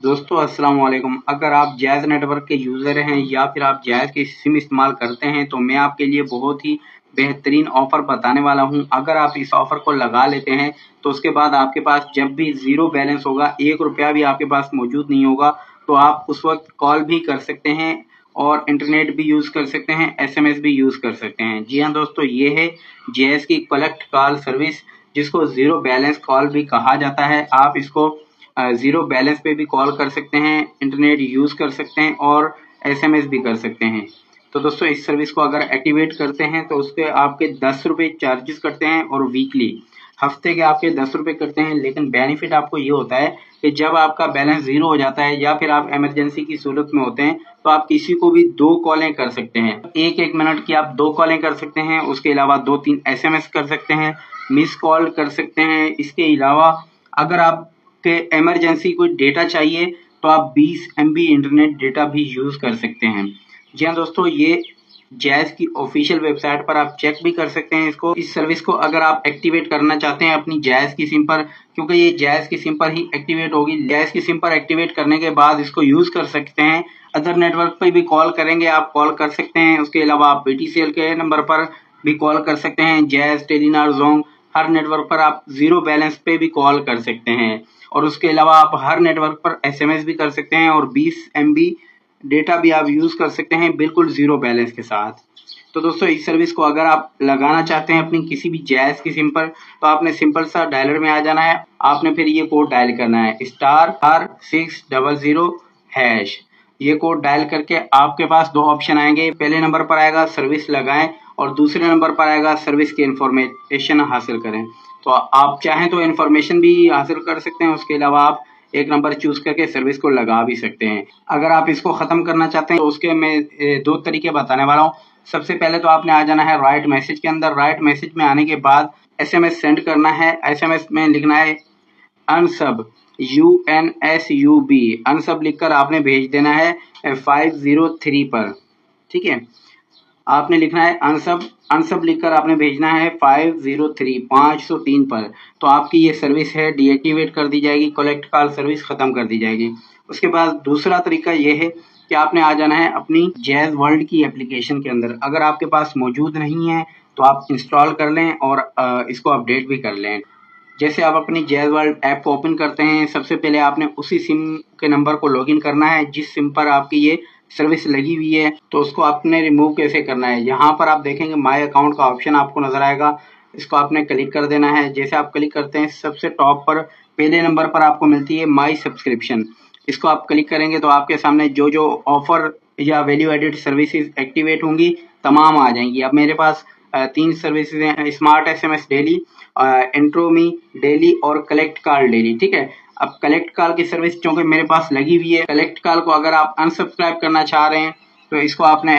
दोस्तों अस्सलाम वालेकुम। अगर आप जायज़ नेटवर्क के यूज़र हैं या फिर आप जायज़ की सिम इस्तेमाल करते हैं तो मैं आपके लिए बहुत ही बेहतरीन ऑफ़र बताने वाला हूं। अगर आप इस ऑफ़र को लगा लेते हैं तो उसके बाद आपके पास जब भी ज़ीरो बैलेंस होगा, 1 रुपया भी आपके पास मौजूद नहीं होगा, तो आप उस वक्त कॉल भी कर सकते हैं और इंटरनेट भी यूज़ कर सकते हैं, एसएमएस भी यूज़ कर सकते हैं। जी हाँ दोस्तों, ये है जायज़ की कलेक्ट कॉल सर्विस, जिसको ज़ीरो बैलेंस कॉल भी कहा जाता है। आप इसको ज़ीरो बैलेंस पे भी कॉल कर सकते हैं, इंटरनेट यूज़ कर सकते हैं और एसएमएस भी कर सकते हैं। तो दोस्तों इस सर्विस को अगर एक्टिवेट करते हैं तो उसके आपके 10 रुपये चार्जेस करते हैं और वीकली हफ्ते के आपके 10 रुपये करते हैं। लेकिन बेनिफिट आपको ये होता है कि जब आपका बैलेंस ज़ीरो हो जाता है या फिर आप इमरजेंसी की सूरत में होते हैं तो आप किसी को भी 2 कॉलें कर सकते हैं। 1-1 मिनट की आप 2 कॉलें कर सकते हैं, उसके अलावा 2-3 एसएमएस कर सकते हैं, मिस कॉल कर सकते हैं। इसके अलावा अगर आपके इमरजेंसी कोई डेटा चाहिए तो आप 20 एमबी इंटरनेट डेटा भी यूज़ कर सकते हैं। जी हाँ दोस्तों, ये जायज़ की ऑफिशियल वेबसाइट पर आप चेक भी कर सकते हैं इसको। इस सर्विस को अगर आप एक्टिवेट करना चाहते हैं अपनी जायज़ की सिम पर, क्योंकि ये जायज़ की सिम पर ही एक्टिवेट होगी। जायज़ की सिम पर एक्टिवेट करने के बाद इसको यूज़ कर सकते हैं। अदर नेटवर्क पे भी कॉल करेंगे, आप कॉल कर सकते हैं। उसके अलावा आप बीटीसीएल के नंबर पर भी कॉल कर सकते हैं। जायज़, टेलीनॉर, ज़ोंग हर नेटवर्क पर आप ज़ीरो बैलेंस पे भी कॉल कर सकते हैं और उसके अलावा आप हर नेटवर्क पर एसएमएस भी कर सकते हैं और 20 एमबी डेटा भी आप यूज़ कर सकते हैं बिल्कुल ज़ीरो बैलेंस के साथ। तो दोस्तों इस सर्विस को अगर आप लगाना चाहते हैं अपनी किसी भी जायज़ की सिम पर तो आपने सिंपल सा डायलर में आ जाना है। आपने फिर ये कोड डायल करना है *600#। ये कोड डायल करके आपके पास 2 ऑप्शन आएंगे। पहले नंबर पर आएगा सर्विस लगाएं और दूसरे नंबर पर आएगा सर्विस की इन्फॉर्मेशन हासिल करें। तो आप चाहें तो इन्फॉर्मेशन भी हासिल कर सकते हैं, उसके अलावा आप एक नंबर चूज करके सर्विस को लगा भी सकते हैं। अगर आप इसको खत्म करना चाहते हैं तो उसके मैं 2 तरीके बताने वाला हूँ। सबसे पहले तो आपने आ जाना है राइट मैसेज के अंदर। राइट मैसेज में आने के बाद एसएमएस सेंड करना है। एसएमएस में लिखना है अनसब, UNSUB, अनसब लिखकर आपने भेज देना है 503 पर। ठीक है, आपने लिखना है अनसब, अनसब लिखकर आपने भेजना है 503 पर। तो आपकी ये सर्विस है डीएक्टिवेट कर दी जाएगी, कलेक्ट कॉल सर्विस खत्म कर दी जाएगी। उसके बाद दूसरा तरीका ये है कि आपने आ जाना है अपनी जायज़ वर्ल्ड की एप्लीकेशन के अंदर। अगर आपके पास मौजूद नहीं है तो आप इंस्टॉल कर लें और इसको अपडेट भी कर लें। जैसे आप अपनी जायज़ वर्ल्ड ऐप को ओपन करते हैं, सबसे पहले आपने उसी सिम के नंबर को लॉगिन करना है जिस सिम पर आपकी ये सर्विस लगी हुई है। तो उसको आपने रिमूव कैसे करना है, यहाँ पर आप देखेंगे माय अकाउंट का ऑप्शन आपको नजर आएगा। इसको आपने क्लिक कर देना है। जैसे आप क्लिक करते हैं सबसे टॉप पर पहले नंबर पर आपको मिलती है माई सब्सक्रिप्शन। इसको आप क्लिक करेंगे तो आपके सामने जो जो ऑफर या वैल्यू एडेड सर्विसेज एक्टिवेट होंगी तमाम आ जाएंगी। अब मेरे पास 3 सर्विसेज हैं, स्मार्ट एसएमएस डेली, इंट्रोमी डेली और कलेक्ट कॉल डेली। ठीक है, अब कलेक्ट कॉल की सर्विस चूंकि मेरे पास लगी हुई है, कलेक्ट कॉल को अगर आप अनसब्सक्राइब करना चाह रहे हैं तो इसको आपने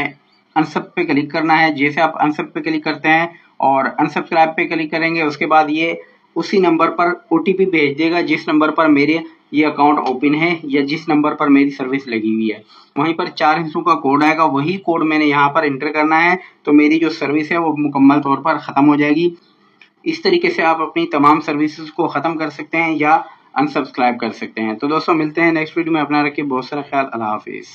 अनसब पे क्लिक करना है। जैसे आप अनसब पे क्लिक करते हैं और अनसब्सक्राइब पे क्लिक करेंगे, उसके बाद ये उसी नंबर पर ओटीपी भेज देगा जिस नंबर पर मेरे ये अकाउंट ओपन है या जिस नंबर पर मेरी सर्विस लगी हुई है। वहीं पर 4 हिस्सों का कोड आएगा, वही कोड मैंने यहाँ पर एंटर करना है तो मेरी जो सर्विस है वो मुकम्मल तौर पर ख़त्म हो जाएगी। इस तरीके से आप अपनी तमाम सर्विसेज को ख़त्म कर सकते हैं या अनसब्सक्राइब कर सकते हैं। तो दोस्तों मिलते हैं नेक्स्ट वीडियो में। अपना रखिए बहुत सारा ख्याल। अल्लाह हाफिज़।